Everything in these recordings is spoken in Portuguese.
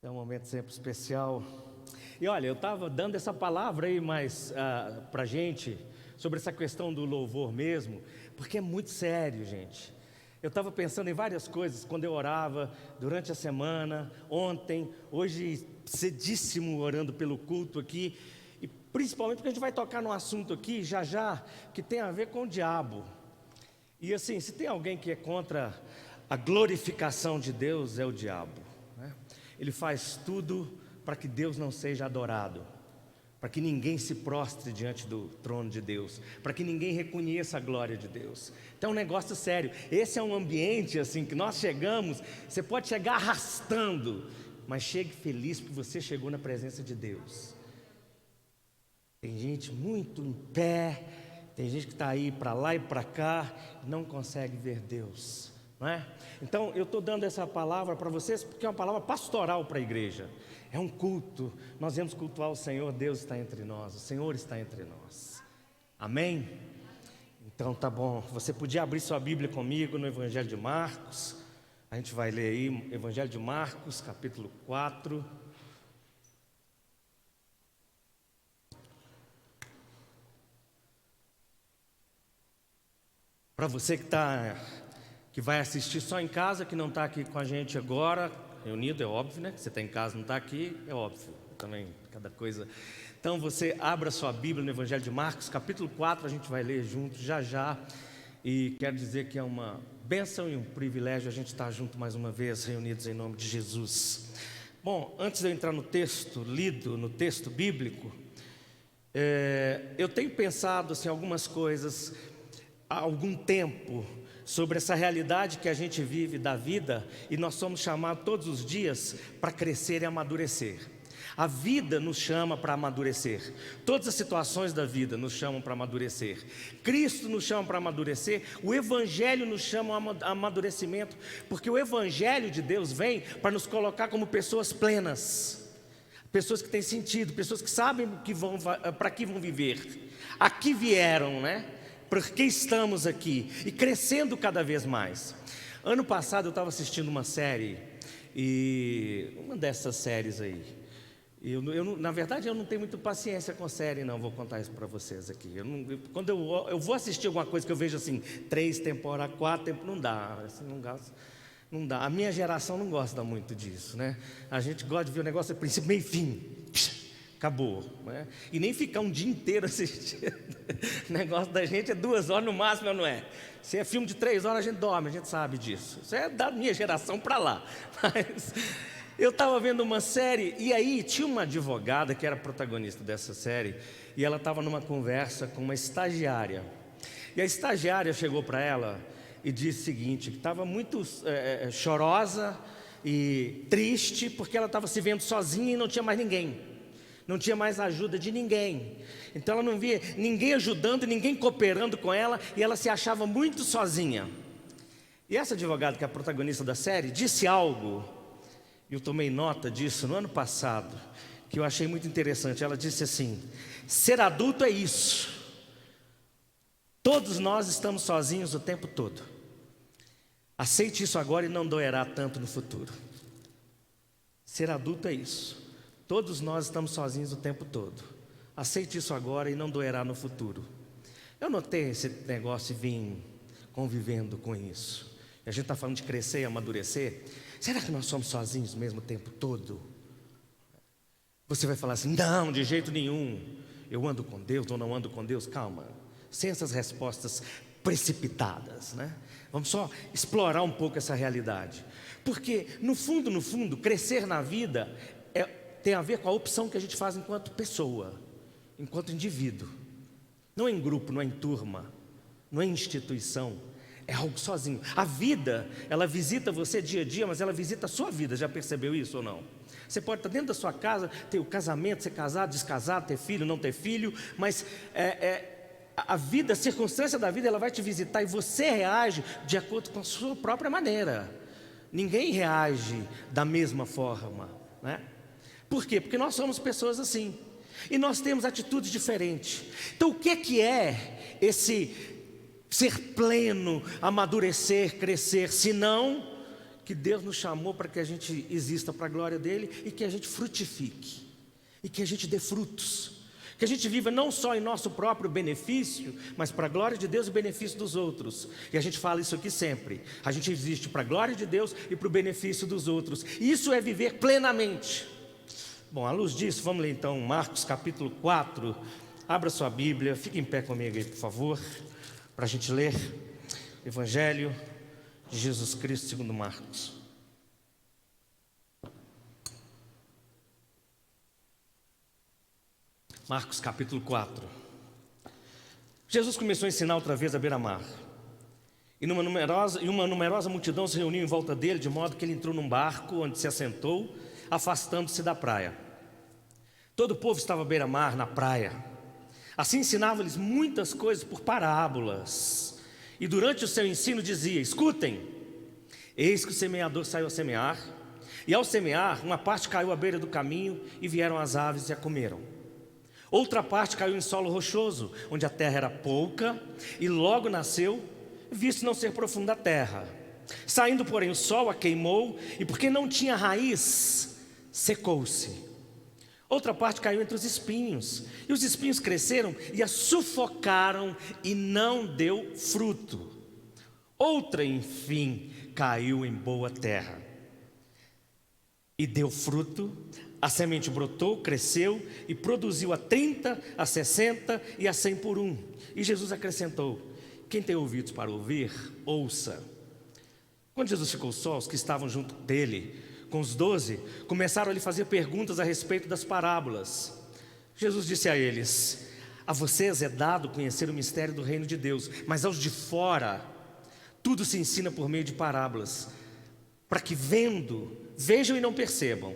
É um momento sempre especial. E olha, eu estava dando essa palavra aí mais para a gente, sobre essa questão do louvor mesmo, porque é muito sério, gente. Eu estava pensando em várias coisas quando eu orava durante a semana, ontem, hoje cedíssimo orando pelo culto aqui, e principalmente porque a gente vai tocar num assunto aqui, já já, que tem a ver com o diabo. E assim, se tem alguém que é contra a glorificação de Deus, é o diabo, né? Ele faz tudo para que Deus não seja adorado, para que ninguém se prostre diante do trono de Deus, para que ninguém reconheça a glória de Deus. Então é um negócio sério. Esse é um ambiente assim que nós chegamos, você pode chegar arrastando, mas chegue feliz porque você chegou na presença de Deus. Tem gente muito em pé, tem gente que está aí para lá e para cá, não consegue ver Deus, não é? Então eu estou dando essa palavra para vocês porque é uma palavra pastoral para a igreja. É um culto, nós vamos cultuar o Senhor. Deus está entre nós, o Senhor está entre nós, amém? Então tá bom, você podia abrir sua Bíblia comigo no Evangelho de Marcos. A gente vai ler aí, Evangelho de Marcos, capítulo 4. Para você que vai assistir só em casa, que não está aqui com a gente agora, reunido, é óbvio, né? Que você está em casa, não está aqui, é óbvio, também, cada coisa. Então você abra sua Bíblia no Evangelho de Marcos, capítulo 4, a gente vai ler junto, já já. E quero dizer que é uma bênção e um privilégio a gente estar junto mais uma vez, reunidos em nome de Jesus. Bom, antes de eu entrar no texto, lido no texto bíblico, eu tenho pensado assim, algumas coisas há algum tempo sobre essa realidade que a gente vive da vida, e nós somos chamados todos os dias para crescer e amadurecer. A vida nos chama para amadurecer, todas as situações da vida nos chamam para amadurecer, Cristo nos chama para amadurecer, o Evangelho nos chama a amadurecimento, porque o Evangelho de Deus vem para nos colocar como pessoas plenas, pessoas que têm sentido, pessoas que sabem para que vão viver, aqui vieram, né? Porque estamos aqui e crescendo cada vez mais. Ano passado eu estava assistindo uma série, e uma dessas séries aí, na verdade eu não tenho muita paciência com série não, vou contar isso para vocês aqui. Quando eu vou assistir alguma coisa que eu vejo assim, 3 temporadas, 4 temporadas, não dá, assim, não dá. A minha geração não gosta muito disso, né? A gente gosta de ver o negócio do princípio, meio e fim. Acabou, né? E nem ficar um dia inteiro assistindo. O negócio da gente é 2 horas no máximo, não é? Se é filme de 3 horas, a gente dorme, a gente sabe disso. Isso é da minha geração para lá. Mas eu estava vendo uma série, e aí tinha uma advogada que era protagonista dessa série, e ela estava numa conversa com uma estagiária. E a estagiária chegou para ela e disse o seguinte, que estava muito chorosa e triste, porque ela estava se vendo sozinha e não tinha mais ninguém. Não tinha mais ajuda de ninguém. Então ela não via ninguém ajudando, ninguém cooperando com ela, e ela se achava muito sozinha. E essa advogada, que é a protagonista da série, disse algo, e eu tomei nota disso no ano passado, que eu achei muito interessante. Ela disse assim: ser adulto é isso. Todos nós estamos sozinhos o tempo todo. Aceite isso agora e não doerá tanto no futuro. Ser adulto é isso. Todos nós estamos sozinhos o tempo todo. Aceite isso agora e não doerá no futuro. Eu notei esse negócio e vim convivendo com isso. E a gente está falando de crescer e amadurecer. Será que nós somos sozinhos mesmo o tempo todo? Você vai falar assim: não, de jeito nenhum. Eu ando com Deus ou não ando com Deus? Calma, sem essas respostas precipitadas, né? Vamos só explorar um pouco essa realidade. Porque no fundo, crescer na vida tem a ver com a opção que a gente faz enquanto pessoa, enquanto indivíduo. Não é em grupo, não é em turma, não é em instituição, é algo sozinho. A vida, ela visita você dia a dia, mas ela visita a sua vida. Já percebeu isso ou não? Você pode estar dentro da sua casa, ter o casamento, ser casado, descasado, ter filho, não ter filho, mas a vida, a circunstância da vida, ela vai te visitar e você reage de acordo com a sua própria maneira. Ninguém reage da mesma forma, né? Por quê? Porque nós somos pessoas assim, e nós temos atitudes diferentes. Então o que é esse ser pleno, amadurecer, crescer, senão que Deus nos chamou para que a gente exista para a glória dele e que a gente frutifique, e que a gente dê frutos, que a gente viva não só em nosso próprio benefício, mas para a glória de Deus e benefício dos outros. E a gente fala isso aqui sempre, a gente existe para a glória de Deus e para o benefício dos outros. Isso é viver plenamente. Bom, à luz disso, vamos ler então Marcos capítulo 4. Abra sua Bíblia, fique em pé comigo aí, por favor, para a gente ler Evangelho de Jesus Cristo segundo Marcos. Marcos capítulo 4. Jesus começou a ensinar outra vez à beira-mar. E uma numerosa multidão se reuniu em volta dele, de modo que ele entrou num barco, onde se assentou, afastando-se da praia. Todo o povo estava à beira-mar, na praia. Assim ensinava-lhes muitas coisas por parábolas. E durante o seu ensino dizia: escutem, eis que o semeador saiu a semear. E ao semear, uma parte caiu à beira do caminho, e vieram as aves e a comeram. Outra parte caiu em solo rochoso, onde a terra era pouca, e logo nasceu, visto não ser profunda a terra. Saindo, porém, o sol a queimou, e porque não tinha raiz, secou-se. Outra parte caiu entre os espinhos, e os espinhos cresceram e a sufocaram, e não deu fruto. Outra, enfim, caiu em boa terra, e deu fruto. A semente brotou, cresceu e produziu a 30, a 60 e a 100 por um. E Jesus acrescentou: quem tem ouvidos para ouvir, ouça. Quando Jesus ficou só, os que estavam junto dele, com os 12, começaram a lhe fazer perguntas a respeito das parábolas. Jesus disse a eles: a vocês é dado conhecer o mistério do reino de Deus, mas aos de fora, tudo se ensina por meio de parábolas, para que vejam e não percebam,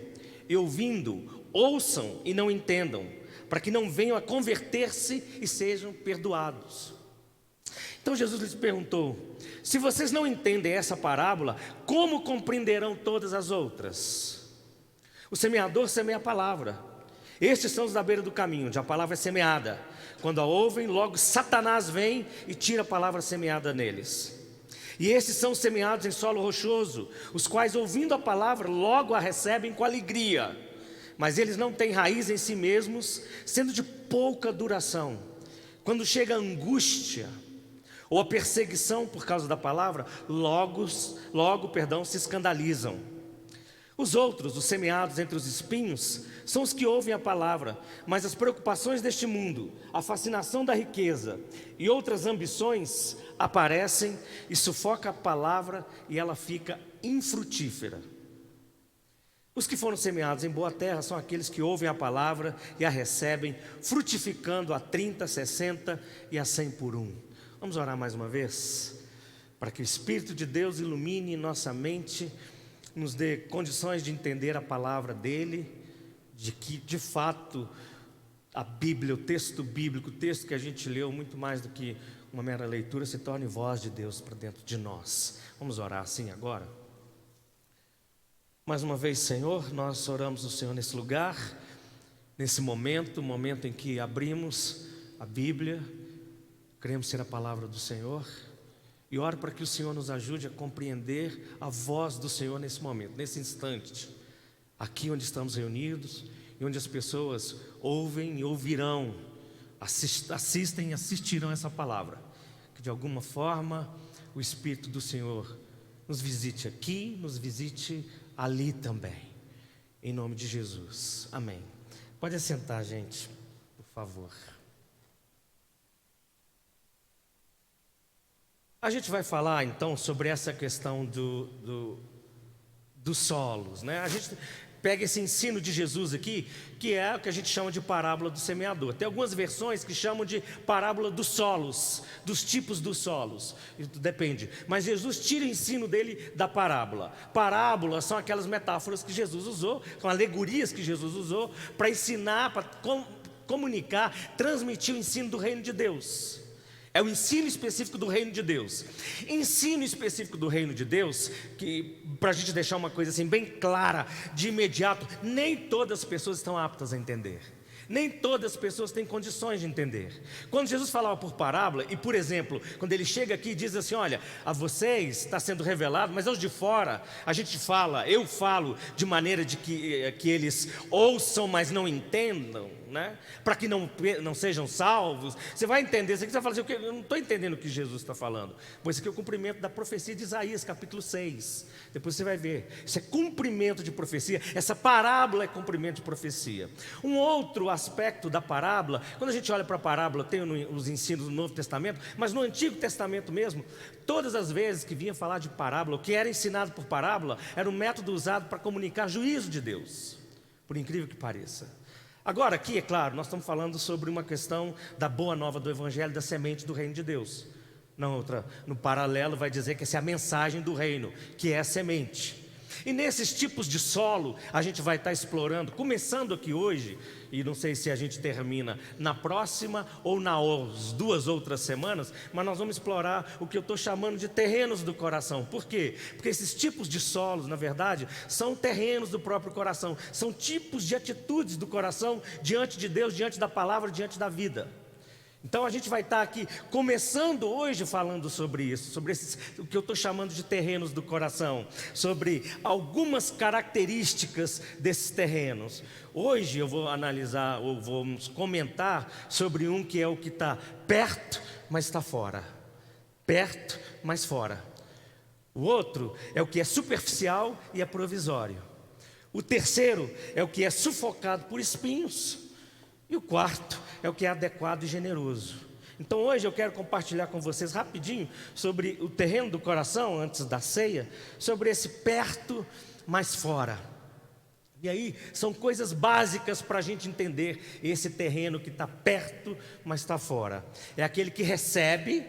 e ouvindo, ouçam e não entendam, para que não venham a converter-se e sejam perdoados. Então Jesus lhes perguntou: se vocês não entendem essa parábola, como compreenderão todas as outras? O semeador semeia a palavra. Estes são os da beira do caminho, onde a palavra é semeada. Quando a ouvem, logo Satanás vem e tira a palavra semeada neles. E esses são semeados em solo rochoso, os quais, ouvindo a palavra, logo a recebem com alegria. Mas eles não têm raiz em si mesmos, sendo de pouca duração. Quando chega a angústia ou a perseguição por causa da palavra, logo, se escandalizam. Os outros, os semeados entre os espinhos, são os que ouvem a palavra, mas as preocupações deste mundo, a fascinação da riqueza e outras ambições aparecem e sufocam a palavra e ela fica infrutífera. Os que foram semeados em boa terra são aqueles que ouvem a palavra e a recebem, frutificando a 30, 60 e a 100 por um. Vamos orar mais uma vez, para que o Espírito de Deus ilumine nossa mente, nos dê condições de entender a palavra dele, de que de fato a Bíblia, o texto bíblico, o texto que a gente leu, muito mais do que uma mera leitura, se torne voz de Deus para dentro de nós. Vamos orar assim agora? Mais uma vez, Senhor, nós oramos ao Senhor nesse lugar, nesse momento, momento em que abrimos a Bíblia, queremos ser a palavra do Senhor, e oro para que o Senhor nos ajude a compreender a voz do Senhor nesse momento, nesse instante, aqui onde estamos reunidos, e onde as pessoas ouvem e ouvirão, assistem e assistirão essa palavra, que de alguma forma o Espírito do Senhor nos visite aqui, nos visite ali também, em nome de Jesus, amém. Pode assentar, gente, por favor. A gente vai falar então sobre essa questão dos solos, né? A gente pega esse ensino de Jesus aqui, que é o que a gente chama de parábola do semeador. Tem algumas versões que chamam de parábola dos solos, dos tipos dos solos, depende. Mas Jesus tira o ensino dele da parábola. Parábolas são aquelas metáforas que Jesus usou, são alegorias que Jesus usou para ensinar, para comunicar, transmitir o ensino do reino de Deus. É o ensino específico do reino de Deus. Ensino específico do reino de Deus, que para a gente deixar uma coisa assim bem clara, de imediato, nem todas as pessoas estão aptas a entender. Nem todas as pessoas têm condições de entender. Quando Jesus falava por parábola, e por exemplo, quando ele chega aqui e diz assim: olha, a vocês está sendo revelado, mas aos de fora, eu falo de maneira de que eles ouçam, mas não entendam, né? Para que não sejam salvos. Você vai entender, você vai falar assim: eu não estou entendendo o que Jesus está falando. Pois isso aqui é o cumprimento da profecia de Isaías, capítulo 6. Depois você vai ver, isso é cumprimento de profecia. Essa parábola é cumprimento de profecia. Um outro aspecto da parábola, quando a gente olha para a parábola, tem os ensinos do Novo Testamento, mas no Antigo Testamento mesmo, todas as vezes que vinha falar de parábola, o que era ensinado por parábola, era um método usado para comunicar juízo de Deus, por incrível que pareça. Agora aqui, é claro, nós estamos falando sobre uma questão da boa nova do Evangelho, da semente do reino de Deus. No paralelo vai dizer que essa é a mensagem do reino, que é a semente. E nesses tipos de solo, a gente vai estar explorando, começando aqui hoje, e não sei se a gente termina na próxima ou nas 2 outras semanas, mas nós vamos explorar o que eu estou chamando de terrenos do coração. Por quê? Porque esses tipos de solos, na verdade, são terrenos do próprio coração, são tipos de atitudes do coração diante de Deus, diante da palavra, diante da vida. Então a gente vai estar aqui começando hoje falando sobre isso, sobre o que eu estou chamando de terrenos do coração, sobre algumas características desses terrenos. Hoje eu vou analisar, ou vamos comentar sobre um que é o que está perto, mas está fora. Perto, mas fora. O outro é o que é superficial e é provisório. O terceiro é o que é sufocado por espinhos. E o quarto é o que é adequado e generoso. Então hoje eu quero compartilhar com vocês rapidinho sobre o terreno do coração, antes da ceia, sobre esse perto, mas fora. E aí são coisas básicas para a gente entender esse terreno que está perto, mas está fora. É aquele que recebe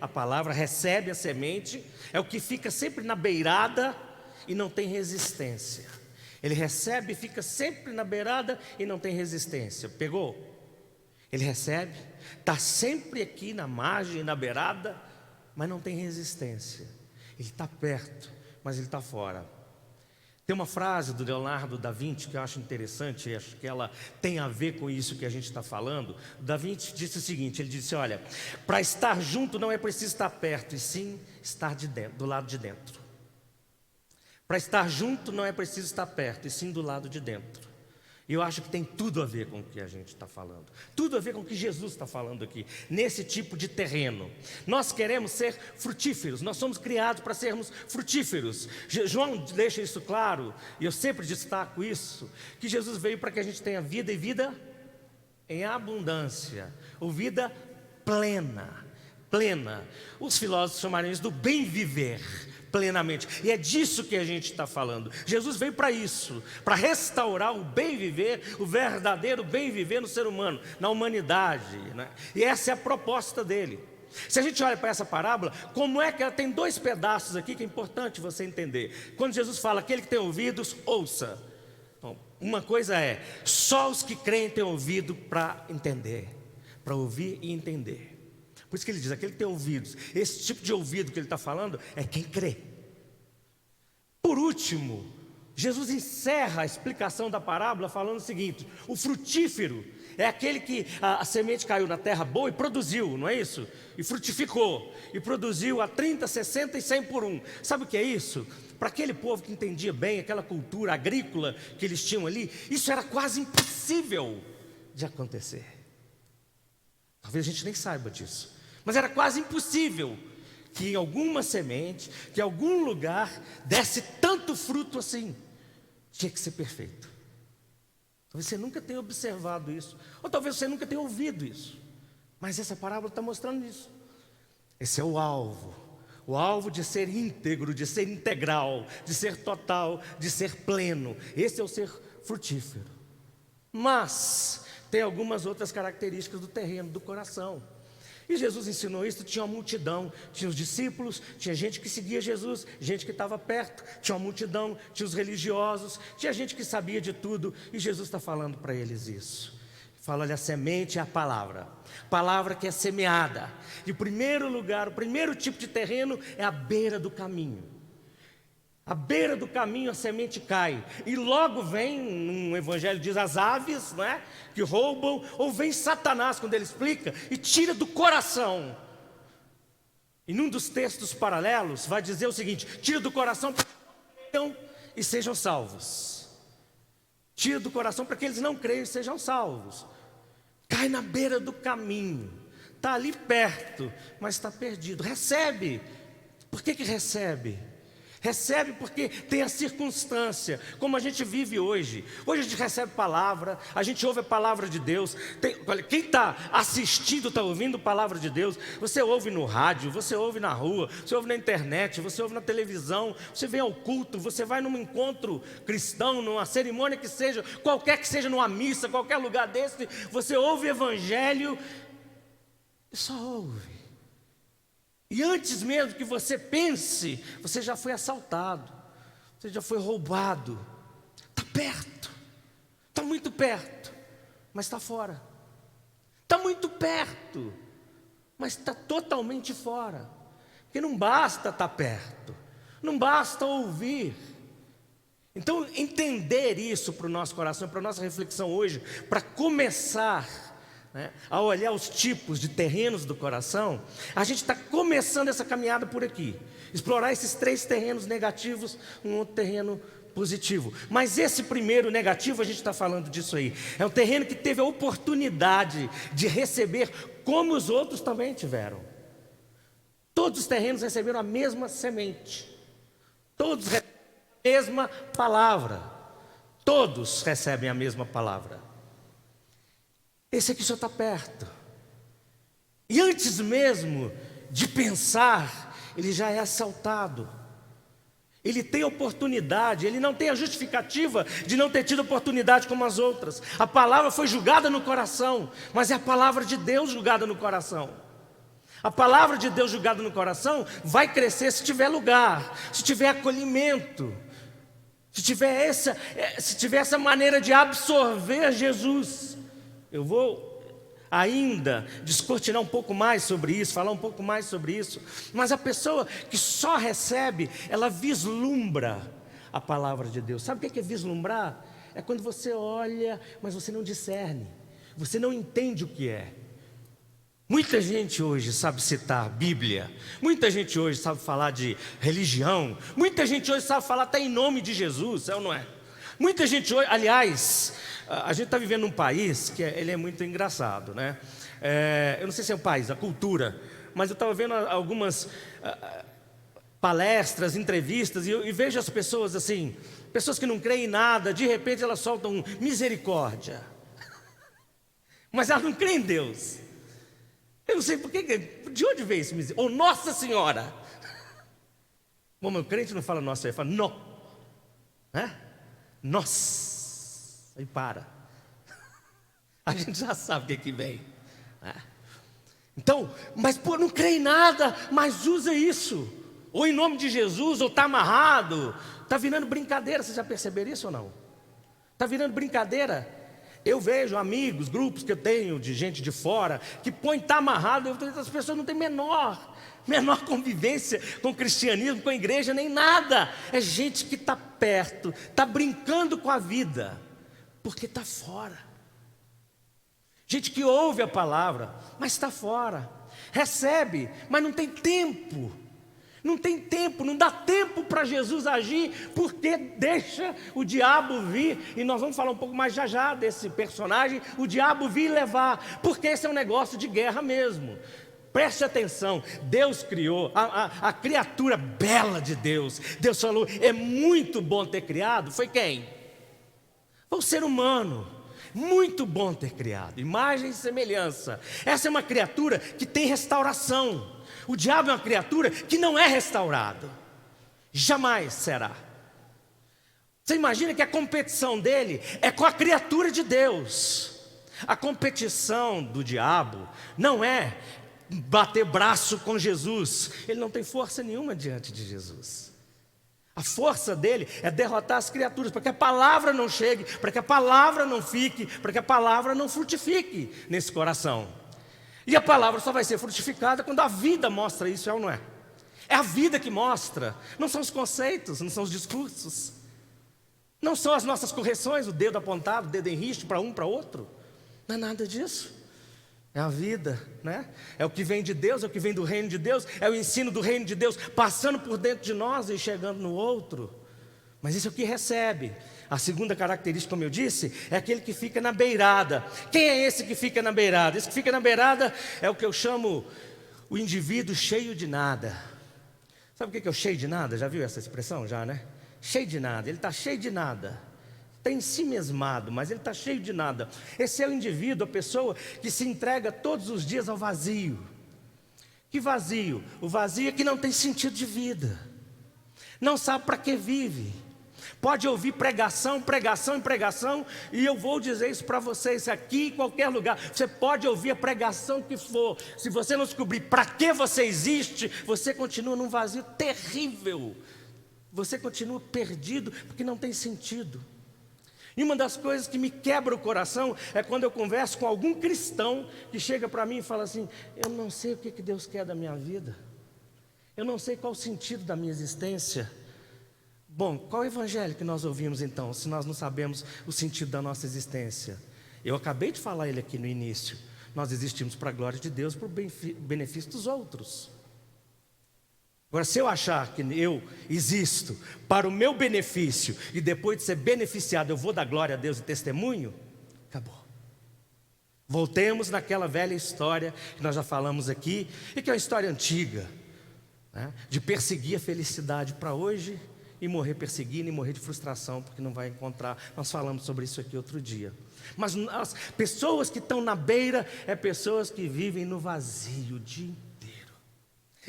a palavra, recebe a semente, é o que fica sempre na beirada e não tem resistência. Ele recebe e fica sempre na beirada e não tem resistência. Pegou? Ele recebe, está sempre aqui na margem, na beirada, mas não tem resistência. Ele está perto, mas ele está fora. Tem uma frase do Leonardo da Vinci que eu acho interessante, acho que ela tem a ver com isso que a gente está falando. O da Vinci disse o seguinte, ele disse: olha, para estar junto não é preciso estar perto, e sim estar do lado de dentro. Para estar junto não é preciso estar perto, e sim do lado de dentro. E eu acho que tem tudo a ver com o que a gente está falando. Tudo a ver com o que Jesus está falando aqui, nesse tipo de terreno. Nós queremos ser frutíferos, nós somos criados para sermos frutíferos. João deixa isso claro, e eu sempre destaco isso, que Jesus veio para que a gente tenha vida, e vida em abundância, ou vida plena. Os filósofos chamariam isso do bem viver plenamente, e é disso que a gente está falando. Jesus veio para isso, para restaurar o bem viver, o verdadeiro bem viver no ser humano, na humanidade, né? E essa é a proposta dele. Se a gente olha para essa parábola, como é que ela tem 2 pedaços aqui que é importante você entender. Quando Jesus fala: aquele que tem ouvidos, ouça. Bom, uma coisa é, só os que creem têm ouvido para entender, para ouvir e entender. Por isso que ele diz, aquele que tem ouvidos. Esse tipo de ouvido que ele está falando é quem crê. Por último, Jesus encerra a explicação da parábola falando o seguinte: o frutífero é aquele que a semente caiu na terra boa e produziu, não é isso? E frutificou, e produziu a 30, 60 e 100 por 1. Sabe o que é isso? Para aquele povo que entendia bem aquela cultura agrícola que eles tinham ali, isso era quase impossível de acontecer. Talvez a gente nem saiba disso, mas era quase impossível que em alguma semente, que em algum lugar desse tanto fruto assim. Tinha que ser perfeito. Talvez você nunca tenha observado isso, ou talvez você nunca tenha ouvido isso, mas essa parábola está mostrando isso. Esse é o alvo de ser íntegro, de ser integral, de ser total, de ser pleno. Esse é o ser frutífero. Mas tem algumas outras características do terreno do coração. E Jesus ensinou isso, tinha uma multidão, tinha os discípulos, tinha gente que seguia Jesus, gente que estava perto, tinha uma multidão, tinha os religiosos, tinha gente que sabia de tudo, e Jesus está falando para eles isso. Fala: olha, a semente é a palavra que é semeada. E o primeiro lugar, o primeiro tipo de terreno é a beira do caminho. À beira do caminho a semente cai. E logo vem, no evangelho diz, as aves, não é? Que roubam. Ou vem Satanás, quando ele explica, e tira do coração. E num dos textos paralelos vai dizer o seguinte: tira do coração para que eles não creiam e sejam salvos. Tira do coração para que eles não creiam e sejam salvos. Cai na beira do caminho. Está ali perto, mas está perdido. Recebe. Por que recebe? Recebe porque tem a circunstância, como a gente vive hoje. Hoje a gente recebe palavra, a gente ouve a palavra de Deus. Olha, quem está assistindo, está ouvindo a palavra de Deus. Você ouve no rádio, você ouve na rua, você ouve na internet, você ouve na televisão, você vem ao culto, você vai num encontro cristão, numa cerimônia que seja, qualquer que seja, numa missa, qualquer lugar desse, você ouve o evangelho e só ouve. E antes mesmo que você pense, você já foi assaltado, você já foi roubado. Está perto, está muito perto, mas está fora. Está muito perto, mas está totalmente fora. Porque não basta estar perto, não basta ouvir. Então entender isso para o nosso coração, para a nossa reflexão hoje, para começar a olhar os tipos de terrenos do coração, a gente está começando essa caminhada por aqui, explorar esses 3 terrenos negativos, um outro terreno positivo. Mas esse primeiro negativo, a gente está falando disso aí, é um terreno que teve a oportunidade de receber como os outros também tiveram. Todos os terrenos receberam a mesma semente, todos recebem a mesma palavra, todos recebem a mesma palavra. Esse aqui só está perto. E antes mesmo de pensar, ele já é assaltado. Ele tem oportunidade, ele não tem a justificativa de não ter tido oportunidade como as outras. A palavra foi julgada no coração, mas é a palavra de Deus julgada no coração. A palavra de Deus julgada no coração vai crescer se tiver lugar, se tiver acolhimento, se tiver essa maneira de absorver Jesus. Eu vou ainda descortinar um pouco mais sobre isso, falar um pouco mais sobre isso. Mas a pessoa que só recebe, ela vislumbra a palavra de Deus. Sabe o que é vislumbrar? É quando você olha, mas você não discerne, você não entende o que é. Muita gente hoje sabe citar Bíblia, muita gente hoje sabe falar de religião, muita gente hoje sabe falar até em nome de Jesus, é ou não é? Muita gente hoje, aliás, a gente está vivendo num país que ele é muito engraçado, né? Eu não sei se é o país, a cultura, mas eu estava vendo algumas palestras, entrevistas, e vejo as pessoas assim, pessoas que não creem em nada, de repente elas soltam misericórdia, mas elas não creem em Deus. Eu não sei por que, de onde veio esse misericórdia? Ou Nossa Senhora. Bom, meu crente não fala nossa, ele fala nó, né? Nossa, aí para. A gente já sabe o que vem, né? Então, mas pô, não crê em nada, mas usa isso. Ou em nome de Jesus, ou está amarrado. Está virando brincadeira, vocês já perceberam isso ou não? Está virando brincadeira. Eu vejo amigos, grupos que eu tenho de gente de fora, que põe está amarrado, as pessoas não têm menor convivência com o cristianismo, com a igreja, nem nada. É gente que está perto, está brincando com a vida, porque está fora. Gente que ouve a palavra, mas está fora. Recebe, mas não tem tempo. Não tem tempo, não dá tempo para Jesus agir, porque deixa o diabo vir. E nós vamos falar um pouco mais já desse personagem. O diabo vir e levar, porque esse é um negócio de guerra mesmo. Preste atenção, Deus criou a criatura bela de Deus. Deus falou, é muito bom ter criado. Foi quem? Foi o ser humano. Muito bom ter criado, imagem e semelhança. Essa é uma criatura que tem restauração. O diabo é uma criatura que não é restaurado, jamais será. Você imagina que a competição dele é com a criatura de Deus. A competição do diabo não é bater braço com Jesus. Ele não tem força nenhuma diante de Jesus. A força dele é derrotar as criaturas, para que a palavra não chegue, para que a palavra não fique, para que a palavra não frutifique nesse coração. E a palavra só vai ser frutificada quando a vida mostra isso, é ou não é? É a vida que mostra, não são os conceitos, não são os discursos, não são as nossas correções, o dedo apontado, o dedo em riste para um, para outro. Não é nada disso. É a vida, né? É o que vem de Deus, é o que vem do reino de Deus, é o ensino do reino de Deus passando por dentro de nós e chegando no outro. Mas isso é o que recebe. A segunda característica, como eu disse, é aquele que fica na beirada. Quem é esse que fica na beirada? Esse que fica na beirada é o que eu chamo o indivíduo cheio de nada. Sabe o que é o cheio de nada? Já viu essa expressão? Já, né? Cheio de nada, ele está cheio de nada. Está em si mesmado, mas ele está cheio de nada. Esse é o indivíduo, a pessoa que se entrega todos os dias ao vazio. Que vazio? O vazio é que não tem sentido de vida. Não sabe para que vive. Pode ouvir pregação, pregação e pregação, e eu vou dizer isso para vocês aqui em qualquer lugar. Você pode ouvir a pregação que for. Se você não descobrir para que você existe, você continua num vazio terrível. Você continua perdido porque não tem sentido. E uma das coisas que me quebra o coração é quando eu converso com algum cristão que chega para mim e fala assim: eu não sei o que Deus quer da minha vida, eu não sei qual o sentido da minha existência. Bom, qual evangelho que nós ouvimos então, se nós não sabemos o sentido da nossa existência? Eu acabei de falar ele aqui no início. Nós existimos para a glória de Deus, para o benefício dos outros. Agora, se eu achar que eu existo para o meu benefício e depois de ser beneficiado eu vou dar glória a Deus e testemunho, acabou. Voltemos naquela velha história que nós já falamos aqui, e que é uma história antiga, né? De perseguir a felicidade para hoje e morrer perseguindo e morrer de frustração porque não vai encontrar. Nós falamos sobre isso aqui outro dia. Mas as pessoas que estão na beira é pessoas que vivem no vazio o dia inteiro.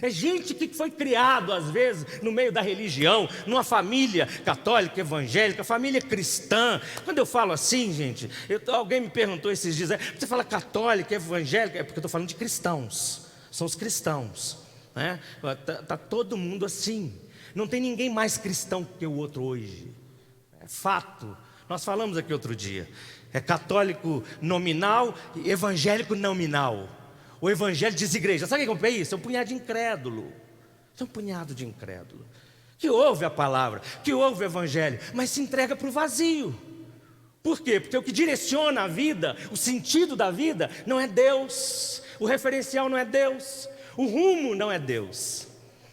É gente que foi criado, às vezes, no meio da religião, numa família católica, evangélica, família cristã. Quando eu falo assim, gente, alguém me perguntou esses dias: você fala católica, evangélica? É porque eu estou falando de cristãos, são os cristãos, né? Tá todo mundo assim. Não tem ninguém mais cristão que o outro hoje. É fato. Nós falamos aqui outro dia. É católico nominal e evangélico nominal. O evangelho diz igreja. Sabe o que é isso? É um punhado de incrédulo. É um punhado de incrédulo que ouve a palavra, que ouve o evangelho, mas se entrega para o vazio. Por quê? Porque o que direciona a vida, o sentido da vida, não é Deus. O referencial não é Deus. O rumo não é Deus.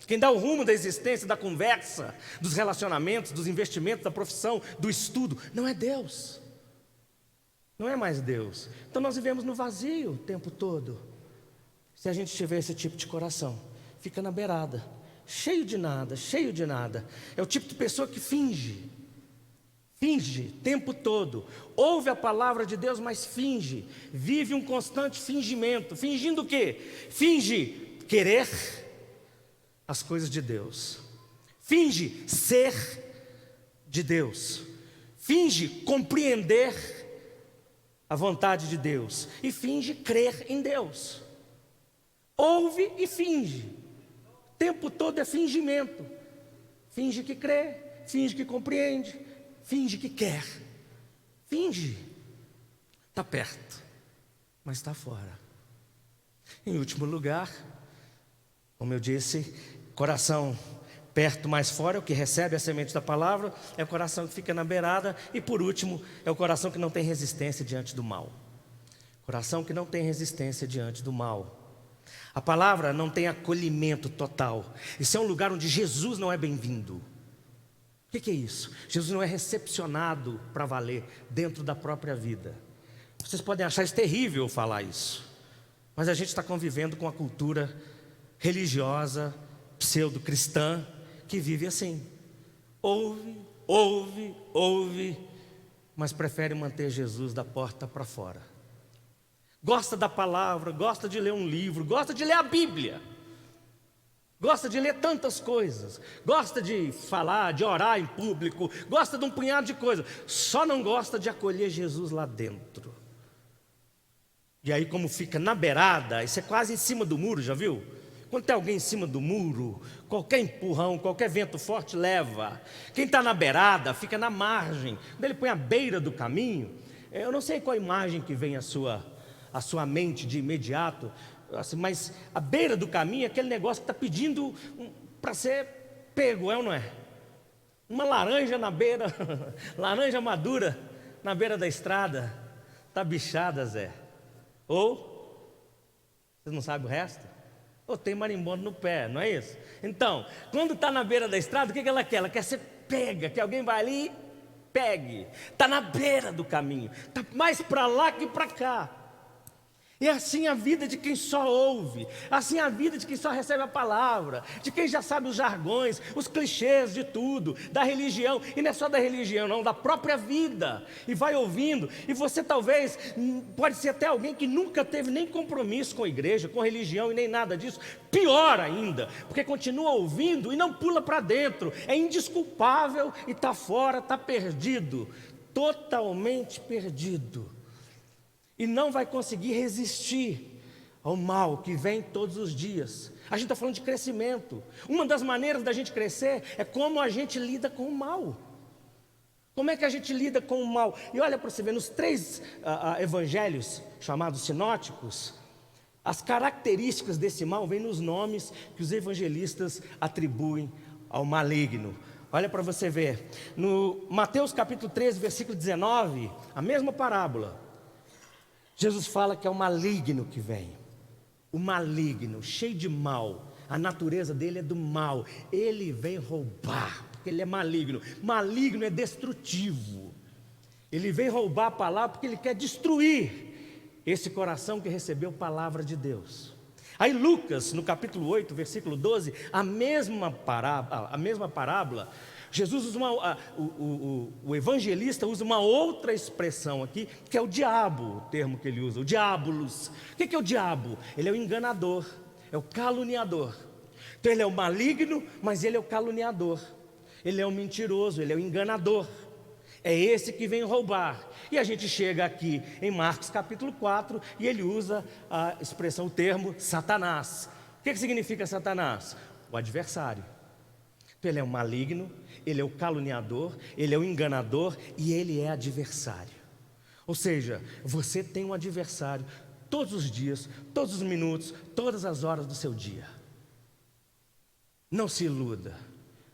Quem dá o rumo da existência, da conversa, dos relacionamentos, dos investimentos, da profissão, do estudo, não é Deus. Não é mais Deus. Então nós vivemos no vazio o tempo todo. Se a gente tiver esse tipo de coração, fica na beirada, cheio de nada, cheio de nada. É o tipo de pessoa que finge o tempo todo. Ouve a palavra de Deus, mas finge. Vive um constante fingimento. Fingindo o quê? Finge querer as coisas de Deus. Finge ser de Deus. Finge compreender a vontade de Deus. E finge crer em Deus. Ouve e finge. O tempo todo é fingimento. Finge que crê, finge que compreende, finge que quer. Finge. Está perto, mas está fora. Em último lugar, como eu disse, coração perto, mas fora, é o que recebe a semente da palavra, é o coração que fica na beirada. E por último, é o coração que não tem resistência diante do mal. Coração que não tem resistência diante do mal. A palavra não tem acolhimento total. Isso é um lugar onde Jesus não é bem-vindo. O que é isso? Jesus não é recepcionado para valer dentro da própria vida. Vocês podem achar isso terrível eu falar isso, mas a gente está convivendo com a cultura religiosa, pseudo-cristã, que vive assim. Ouve, mas prefere manter Jesus da porta para fora. Gosta da palavra, gosta de ler um livro, gosta de ler a Bíblia, gosta de ler tantas coisas, gosta de falar, de orar em público, gosta de um punhado de coisas, só não gosta de acolher Jesus lá dentro. E aí, como fica na beirada, isso é quase em cima do muro, já viu? Quando tem alguém em cima do muro, qualquer empurrão, qualquer vento forte leva. Quem está na beirada fica na margem. Quando ele põe a beira do caminho, eu não sei qual imagem que vem à sua mente de imediato, assim, mas a beira do caminho é aquele negócio que está pedindo para ser pego, é ou não é? Uma laranja na beira, laranja madura na beira da estrada, está bichada, Zé. Ou, vocês não sabem o resto? Ou tem marimbondo no pé, não é isso? Então, quando está na beira da estrada, o que ela quer? Ela quer ser pega, que alguém vai ali e pegue. Está na beira do caminho, está mais para lá que para cá. E assim a vida de quem só ouve, assim a vida de quem só recebe a palavra, de quem já sabe os jargões, os clichês de tudo, da religião, e não é só da religião não, da própria vida, e vai ouvindo, e você talvez, pode ser até alguém que nunca teve nem compromisso com a igreja, com religião e nem nada disso, pior ainda, porque continua ouvindo e não pula para dentro, é indesculpável e está fora, está perdido, totalmente perdido. E não vai conseguir resistir ao mal que vem todos os dias. A gente está falando de crescimento. Uma das maneiras da gente crescer é como a gente lida com o mal. Como é que a gente lida com o mal? E olha para você ver, nos 3 evangelhos chamados sinóticos, as características desse mal vêm nos nomes que os evangelistas atribuem ao maligno. Olha para você ver, no Mateus capítulo 13, versículo 19, a mesma parábola. Jesus fala que é o maligno que vem, o maligno, cheio de mal, a natureza dele é do mal, ele vem roubar, porque ele é maligno, maligno é destrutivo, ele vem roubar a palavra porque ele quer destruir esse coração que recebeu a palavra de Deus. Aí Lucas, no capítulo 8, versículo 12, a mesma parábola, Jesus usa o evangelista usa uma outra expressão aqui, que é o diabo, o termo que ele usa, o diabolos. O que é o diabo? Ele é o enganador, é o caluniador. Então ele é o maligno, mas ele é o caluniador. Ele é o mentiroso, ele é o enganador. É esse que vem roubar. E a gente chega aqui em Marcos capítulo 4 e ele usa a expressão, o termo Satanás. O que significa Satanás? O adversário. Então ele é o maligno, ele é o caluniador, ele é o enganador e ele é adversário. Ou seja, você tem um adversário todos os dias, todos os minutos, todas as horas do seu dia. Não se iluda,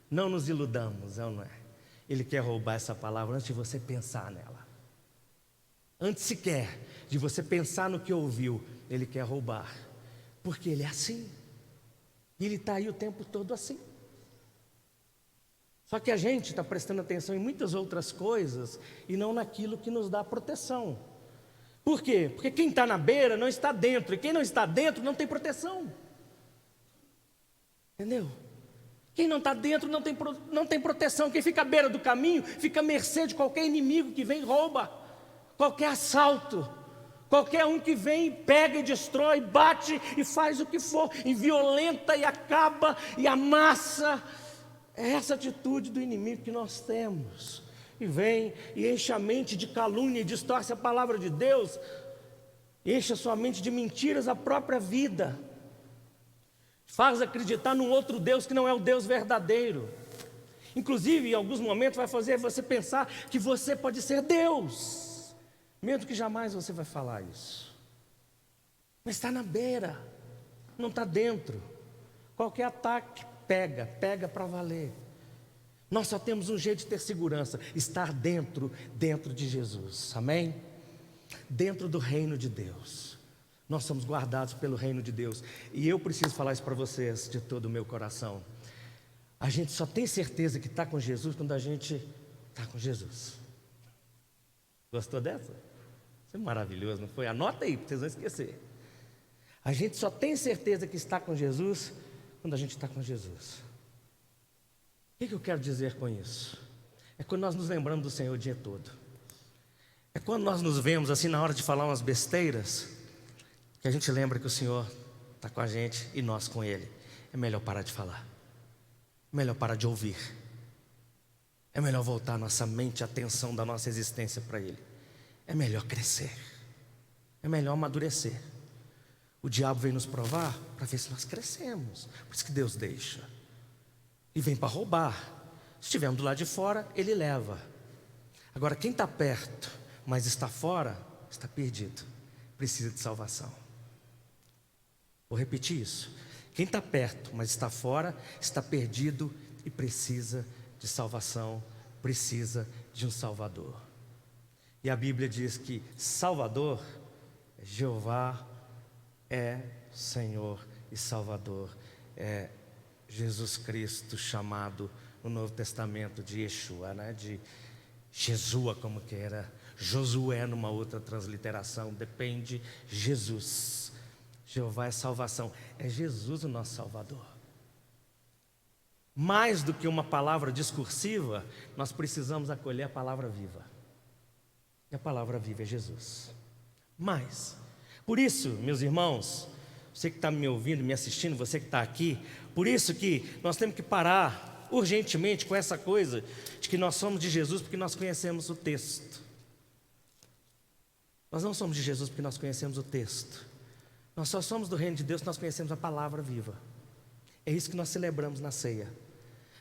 não nos iludamos, não é? Ele quer roubar essa palavra antes de você pensar nela. Antes sequer de você pensar no que ouviu, ele quer roubar. Porque ele é assim. E ele está aí o tempo todo assim. Só que a gente está prestando atenção em muitas outras coisas e não naquilo que nos dá proteção. Por quê? Porque quem está na beira não está dentro, e quem não está dentro não tem proteção. Entendeu? Quem não está dentro não tem proteção. Quem fica à beira do caminho fica à mercê de qualquer inimigo que vem e rouba, qualquer assalto, qualquer um que vem, pega e destrói, bate e faz o que for, e violenta e acaba e amassa. É essa atitude do inimigo que nós temos. E vem e enche a mente de calúnia e distorce a palavra de Deus, enche a sua mente de mentiras, a própria vida, faz acreditar num outro Deus que não é o Deus verdadeiro. Inclusive, em alguns momentos vai fazer você pensar que você pode ser Deus, mesmo que jamais você vai falar isso. Mas está na beira, não está dentro. Qualquer ataque pega para valer. Nós só temos um jeito de ter segurança: estar dentro de Jesus, amém? Dentro do reino de Deus. Nós somos guardados pelo reino de Deus. E eu preciso falar isso para vocês de todo o meu coração. A gente só tem certeza que está com Jesus quando a gente está com Jesus. Gostou dessa? Isso é maravilhoso, não foi? Anota aí, para vocês não esquecer. A gente só tem certeza que está com Jesus quando a gente está com Jesus. O que eu quero dizer com isso? É quando nós nos lembramos do Senhor o dia todo. É quando nós nos vemos assim na hora de falar umas besteiras, que a gente lembra que o Senhor está com a gente e nós com Ele. É melhor parar de falar. É melhor parar de ouvir. É melhor voltar a nossa mente, a atenção da nossa existência para Ele. É melhor crescer. É melhor amadurecer. O diabo vem nos provar para ver se nós crescemos. Por isso que Deus deixa. E vem para roubar. Se estivermos do lado de fora, ele leva. Agora, quem está perto, mas está fora, está perdido. Precisa de salvação. Vou repetir isso. Quem está perto, mas está fora, está perdido e precisa de salvação, precisa de um Salvador. E a Bíblia diz que Salvador, Jeová é Senhor e Salvador, é Jesus Cristo, chamado no Novo Testamento de Yeshua, né? De Jesua, como que era Josué numa outra transliteração, depende, Jesus. Jeová é salvação, é Jesus o nosso Salvador. Mais do que uma palavra discursiva, nós precisamos acolher a palavra viva. E a palavra viva é Jesus. Mas, por isso, meus irmãos, você que está me ouvindo, me assistindo, você que está aqui, por isso que nós temos que parar urgentemente com essa coisa de que nós somos de Jesus porque nós conhecemos o texto. Nós não somos de Jesus porque nós conhecemos o texto. Nós só somos do reino de Deus porque nós conhecemos a palavra viva. É isso que nós celebramos na ceia.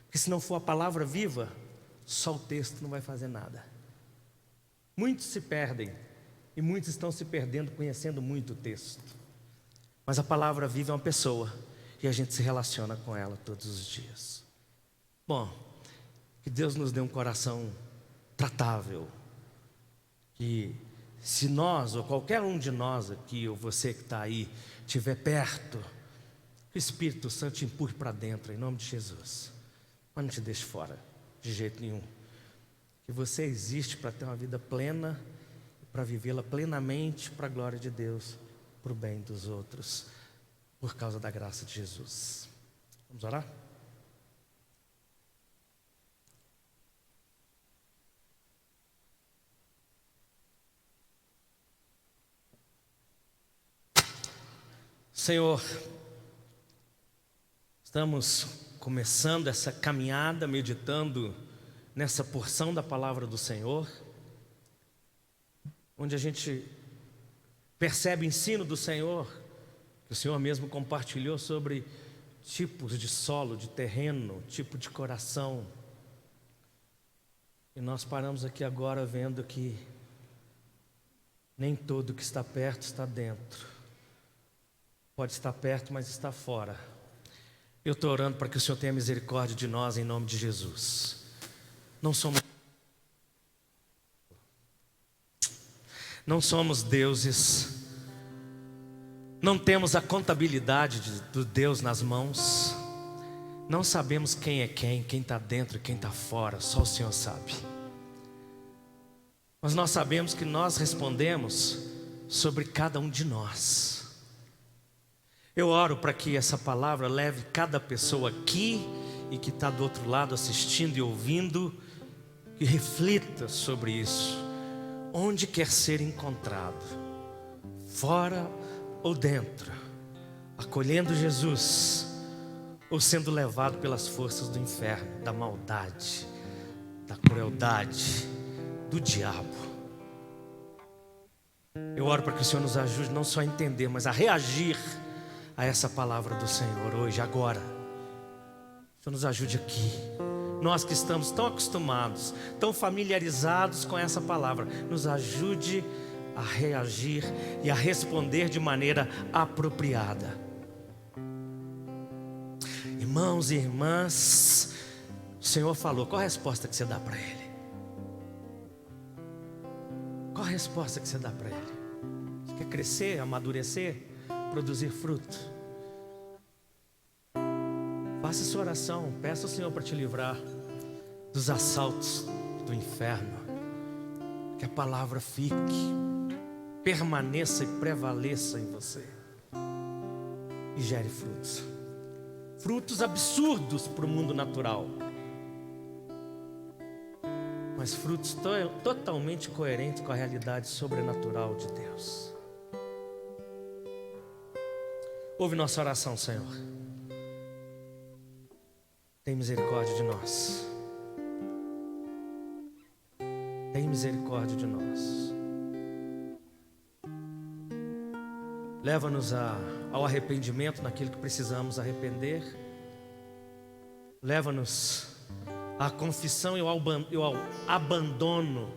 Porque se não for a palavra viva, só o texto não vai fazer nada. Muitos se perdem e muitos estão se perdendo conhecendo muito o texto. Mas a palavra viva é uma pessoa e a gente se relaciona com ela todos os dias. Bom, que Deus nos dê um coração tratável. Que se nós, ou qualquer um de nós aqui, ou você que está aí, estiver perto, que o Espírito Santo te empurre para dentro, em nome de Jesus. Mas não te deixe fora, de jeito nenhum. Que você existe para ter uma vida plena, para vivê-la plenamente para a glória de Deus, para o bem dos outros, por causa da graça de Jesus. Vamos orar? Senhor, estamos começando essa caminhada, meditando nessa porção da palavra do Senhor, onde a gente percebe o ensino do Senhor, que o Senhor mesmo compartilhou sobre tipos de solo, de terreno, tipo de coração. E nós paramos aqui agora vendo que nem tudo que está perto está dentro. Pode estar perto, mas está fora. Eu estou orando para que o Senhor tenha misericórdia de nós em nome de Jesus. Não somos deuses, não temos a contabilidade do Deus nas mãos, não sabemos quem é quem está dentro e quem está fora, só o Senhor sabe. Mas nós sabemos que nós respondemos sobre cada um de nós. Eu oro para que essa palavra leve cada pessoa aqui e que está do outro lado assistindo e ouvindo, que reflita sobre isso. Onde quer ser encontrado, fora ou dentro, acolhendo Jesus, ou sendo levado pelas forças do inferno, da maldade, da crueldade, do diabo. Eu oro para que o Senhor nos ajude não só a entender, mas a reagir a essa palavra do Senhor hoje, agora. O Senhor nos ajude aqui. Nós que estamos tão acostumados, tão familiarizados com essa palavra, nos ajude a reagir e a responder de maneira apropriada. Irmãos e irmãs, o Senhor falou, qual a resposta que você dá para Ele? Qual a resposta que você dá para Ele? Você quer crescer, amadurecer, produzir fruto? Faça sua oração, peça ao Senhor para te livrar dos assaltos do inferno. Que a palavra fique, permaneça e prevaleça em você e gere frutos. Frutos absurdos para o mundo natural, mas frutos totalmente coerentes com a realidade sobrenatural de Deus. Ouve nossa oração, Senhor. Tem misericórdia de nós. Tem misericórdia de nós. Leva-nos ao arrependimento naquilo que precisamos arrepender. Leva-nos à confissão e ao abandono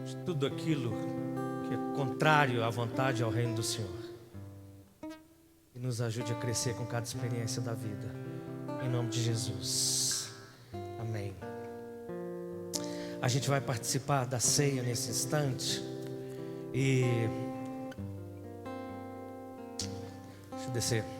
de tudo aquilo que é contrário à vontade e ao reino do Senhor. E nos ajude a crescer com cada experiência da vida. Em nome de Jesus. Amém. A gente vai participar da ceia nesse instante. E deixa eu descer.